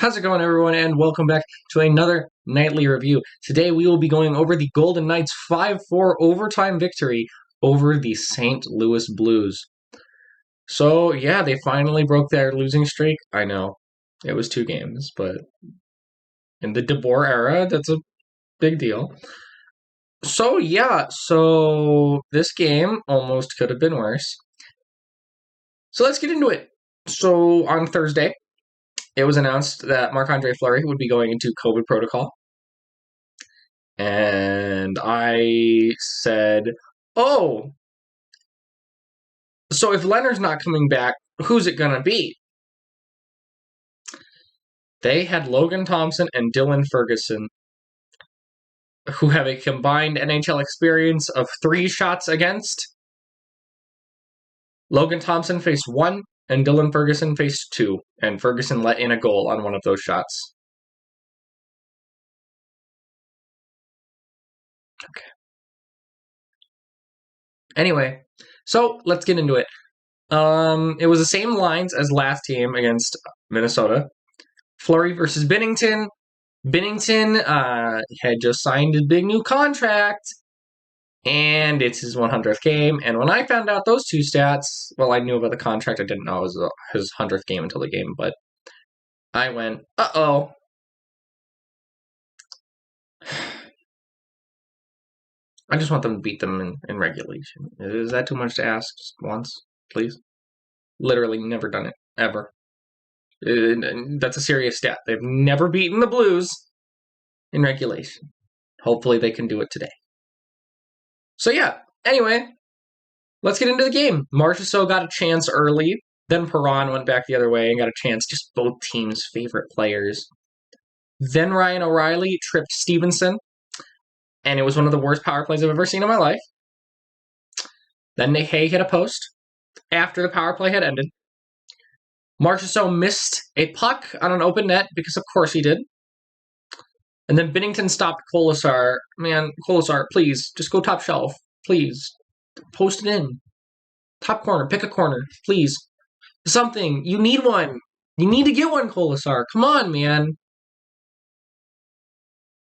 How's it going, everyone, and welcome back to another nightly review. Today we will be going over the Golden Knights' 5-4 overtime victory over the St. Louis Blues. So, yeah, they finally broke their losing streak. I know, it was 2 games, but in the DeBoer era, that's a big deal. So, yeah, this game almost could have been worse. So let's get into it. So, on Thursday, it was announced that Marc-Andre would be going into COVID protocol. And I said, oh, so if Leonard's not coming back, who's it going to be? They had Logan Thompson and Dylan Ferguson, who have a combined NHL experience of 3 shots against. Logan Thompson faced 1, and Dylan Ferguson faced 2, and Ferguson let in a goal on one of those shots. Okay. Anyway, so let's get into it. It was the same lines as last team against Minnesota. Fleury versus Binnington. Binnington had just signed a big new contract, and it's his 100th game. And when I found out those 2 stats, well, I knew about the contract. I didn't know it was his 100th game until the game, but I went, uh-oh. I just want them to beat them in regulation. Is that too much to ask? Just once, please? Literally never done it, ever. That's a serious stat. They've never beaten the Blues in regulation. Hopefully they can do it today. So yeah, anyway, let's get into the game. Marchessault got a chance early. Then Perron went back the other way and got a chance. Just both teams' favorite players. Then Ryan O'Reilly tripped Stevenson. And it was one of the worst power plays I've ever seen in my life. Then Nick Hay hit a post after the power play had ended. Marchessault missed a puck on an open net because of course he did. And then Binnington stopped Kolesar. Man, Kolesar, please, just go top shelf. Please. Post it in. Top corner. Pick a corner. Please. Something. You need one. You need to get one, Kolesar. Come on, man.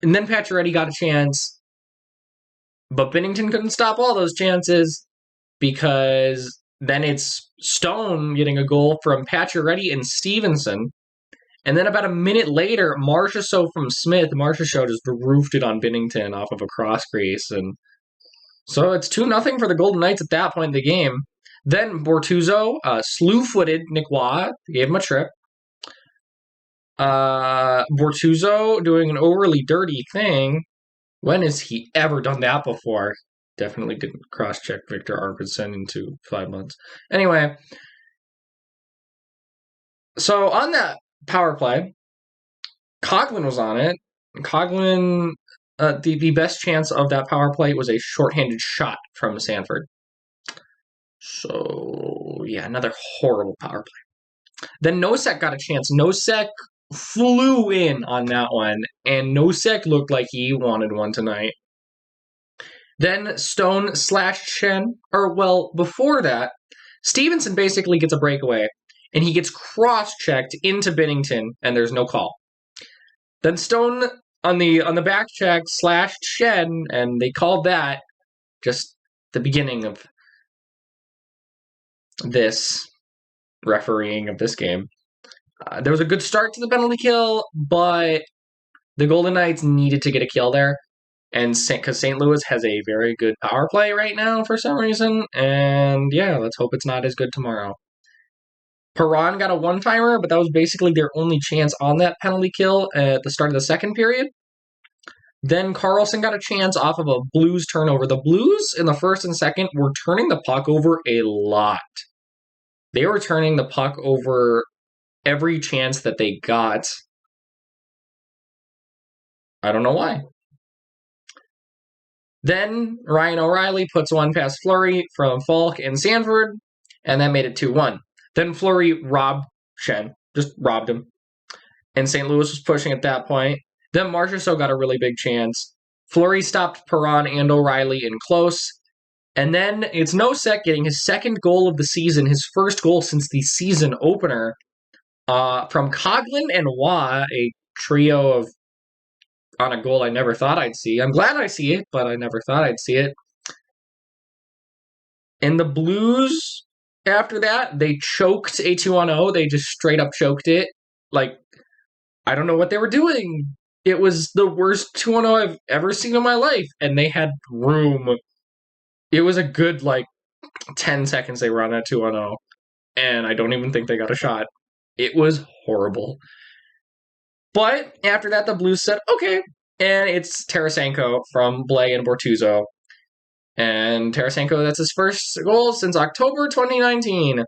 And then Pacioretty got a chance. But Binnington couldn't stop all those chances because then it's Stone getting a goal from Pacioretty and Stevenson. And then about a minute later, Marchessault from Smith. Marchessault just roofed it on Binnington off of a cross crease. And so it's 2-0 for the Golden Knights at that point in the game. Then Bortuzzo slew-footed Nick Waugh, gave him a trip. Bortuzzo doing an overly dirty thing. When has he ever done that before? Definitely didn't cross-check Victor Arvidsson into 5 months. Anyway, so on that power play, Coghlan was on it. Coghlan, the best chance of that power play was a shorthanded shot from Sanford. So, yeah, another horrible power play. Then Nosek got a chance. Nosek flew in on that one, and Nosek looked like he wanted one tonight. Then Stone / Chen, before that, Stevenson basically gets a breakaway, and he gets cross-checked into Binnington, and there's no call. Then Stone on the back check / Chen, and they called that just the beginning of this refereeing of this game. There was a good start to the penalty kill, but the Golden Knights needed to get a kill there, and because St. Louis has a very good power play right now for some reason, and yeah, let's hope it's not as good tomorrow. Perron got a one-timer, but that was basically their only chance on that penalty kill at the start of the second period. Then Carlson got a chance off of a Blues turnover. The Blues in the first and second were turning the puck over a lot. They were turning the puck over every chance that they got. I don't know why. Then Ryan O'Reilly puts one past Fleury from Falk and Sanford, and that made it 2-1. Then Fleury robbed Shen, just robbed him. And St. Louis was pushing at that point. Then Marchessault got a really big chance. Fleury stopped Perron and O'Reilly in close. And then it's Nosek getting his second goal of the season, his first goal since the season opener. From Coughlin and Waugh, a trio of on a goal I never thought I'd see. I'm glad I see it, but I never thought I'd see it. And the Blues, after that, they choked a 2-0. They just straight up choked it. Like, I don't know what they were doing. It was the worst 2-0 I've ever seen in my life. And they had room. It was a good, 10 seconds they were on that 2-0. And I don't even think they got a shot. It was horrible. But after that, the Blues said, okay. And it's Tarasenko from Blay and Bortuzzo. And Tarasenko, that's his first goal since October 2019.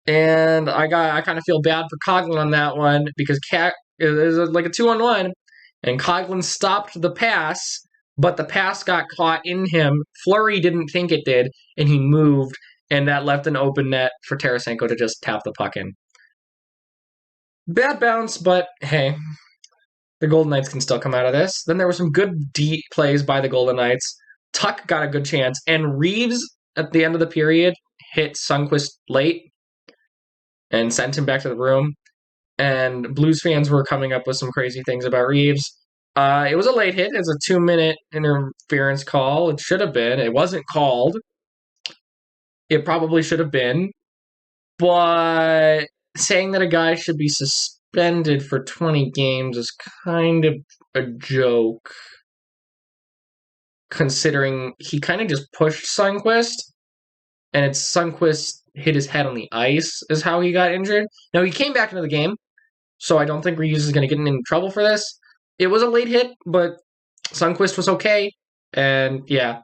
And I kind of feel bad for Coughlin on that one because it was like a 2-on-1, and Coughlin stopped the pass, but the pass got caught in him. Fleury didn't think it did, and he moved, and that left an open net for Tarasenko to just tap the puck in. Bad bounce, but hey, the Golden Knights can still come out of this. Then there were some good deep plays by the Golden Knights. Tuck got a good chance, and Reeves, at the end of the period, hit Sundqvist late and sent him back to the room. And Blues fans were coming up with some crazy things about Reeves. It was a late hit. It's a 2-minute interference call. It should have been. It wasn't called. It probably should have been. But saying that a guy should be suspended for 20 games is kind of a joke, considering he kind of just pushed Sundqvist, and it's Sundqvist hit his head on the ice is how he got injured. Now, he came back into the game, so I don't think Reeves is going to get in trouble for this. It was a late hit, but Sundqvist was okay. And yeah,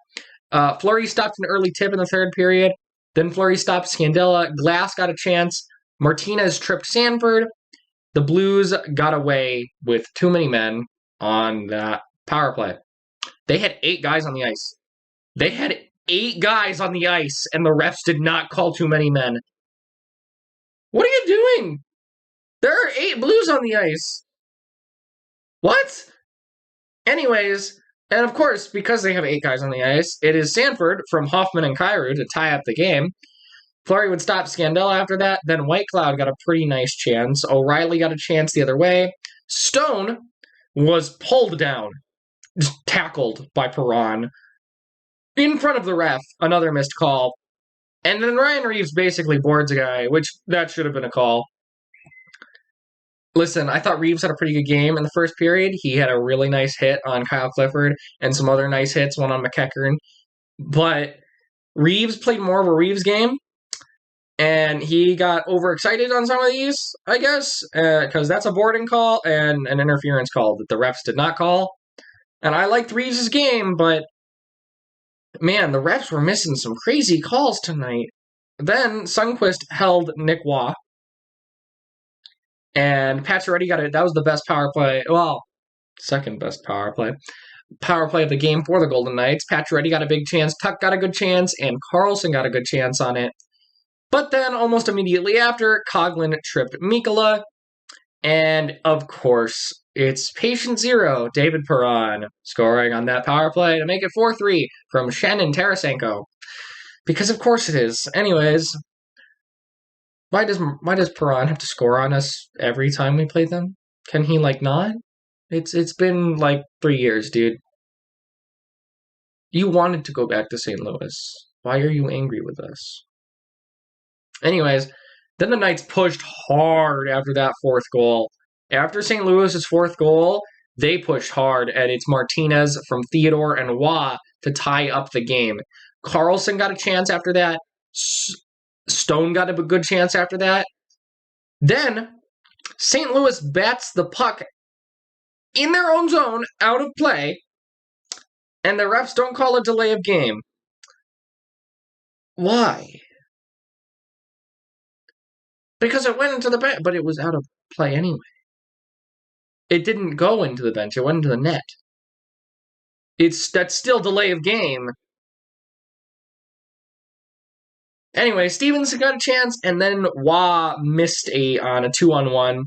Fleury stopped an early tip in the third period. Then Fleury stopped Scandella. Glass got a chance. Martinez tripped Sanford. The Blues got away with too many men on that power play. They had 8 guys on the ice. They had 8 guys on the ice, and the refs did not call too many men. What are you doing? There are 8 Blues on the ice. What? Anyways, and of course, because they have 8 guys on the ice, it is Sanford from Hoffman and Kyrou to tie up the game. Fleury would stop Scandella after that. Then Whitecloud got a pretty nice chance. O'Reilly got a chance the other way. Stone was pulled down, tackled by Perron in front of the ref. Another missed call. And then Ryan Reeves basically boards a guy, which that should have been a call. Listen, I thought Reeves had a pretty good game in the first period. He had a really nice hit on Kyle Clifford and some other nice hits, one on McEachern. But Reeves played more of a Reeves game, and he got overexcited on some of these, I guess, because that's a boarding call and an interference call that the refs did not call. And I liked Reeves' game, but man, the refs were missing some crazy calls tonight. Then Sundqvist held Nick Waugh. And Pacioretty got it. That was the best power play. Well, second best power play. Power play of the game for the Golden Knights. Pacioretty got a big chance. Tuck got a good chance. And Carlson got a good chance on it. But then, almost immediately after, Coughlin tripped Mikkola. And, of course, it's patient zero, David Perron, scoring on that power play to make it 4-3 from Shannon Tarasenko. Because, of course, it is. Anyways, why does Perron have to score on us every time we play them? Can he not? It's been 3 years, dude. You wanted to go back to St. Louis. Why are you angry with us? Anyways, then the Knights pushed hard after that 4th goal. After St. Louis's 4th goal, they pushed hard, and it's Martinez from Theodore and Waugh to tie up the game. Carlson got a chance after that. Stone got a good chance after that. Then, St. Louis bats the puck in their own zone, out of play, and the refs don't call a delay of game. Why? Because it went into the bench, but it was out of play anyway. It didn't go into the bench, it went into the net. That's still delay of game. Anyway, Stevenson got a chance, and then Waugh missed on a 2-on-1,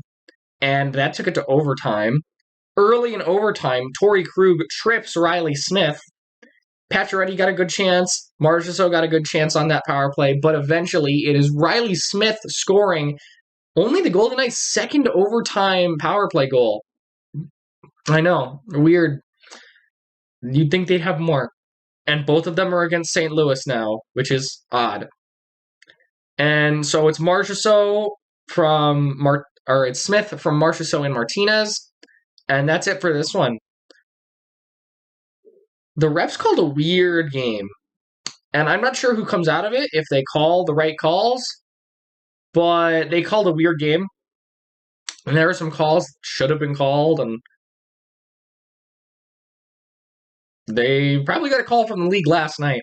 and that took it to overtime. Early in overtime, Torrey Krug trips Riley Smith. Pacioretty got a good chance. Marchessault got a good chance on that power play. But eventually, it is Riley Smith scoring only the Golden Knights' second overtime power play goal. I know. Weird. You'd think they'd have more. And both of them are against St. Louis now, which is odd. And so it's Marchessault it's Smith from Marchessault and Martinez. And that's it for this one. The refs called a weird game. And I'm not sure who comes out of it, if they call the right calls. But they called a weird game. And there were some calls that should have been called, and they probably got a call from the league last night.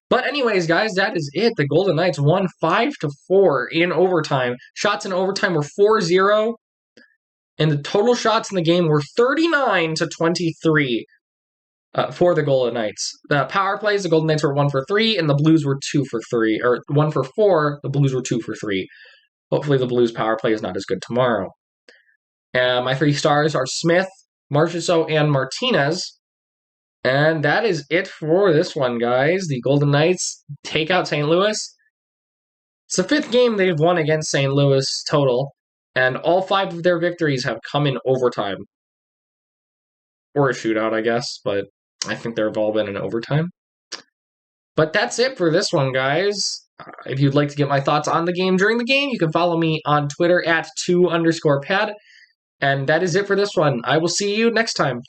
But anyways, guys, that is it. The Golden Knights won 5-4 in overtime. Shots in overtime were 4-0. And the total shots in the game were 39-23 for the Golden Knights. The power plays, the Golden Knights were 1 for 3, and the Blues were 2 for 3. Or 1 for 4, the Blues were 2 for 3. Hopefully the Blues power play is not as good tomorrow. My 3 stars are Smith, Marchessault, and Martinez. And that is it for this one, guys. The Golden Knights take out St. Louis. It's the 5th game they've won against St. Louis total, and all 5 of their victories have come in overtime. Or a shootout, I guess, but I think they've all been in overtime. But that's it for this one, guys. If you'd like to get my thoughts on the game during the game, you can follow me on Twitter at 2_pad. And that is it for this one. I will see you next time.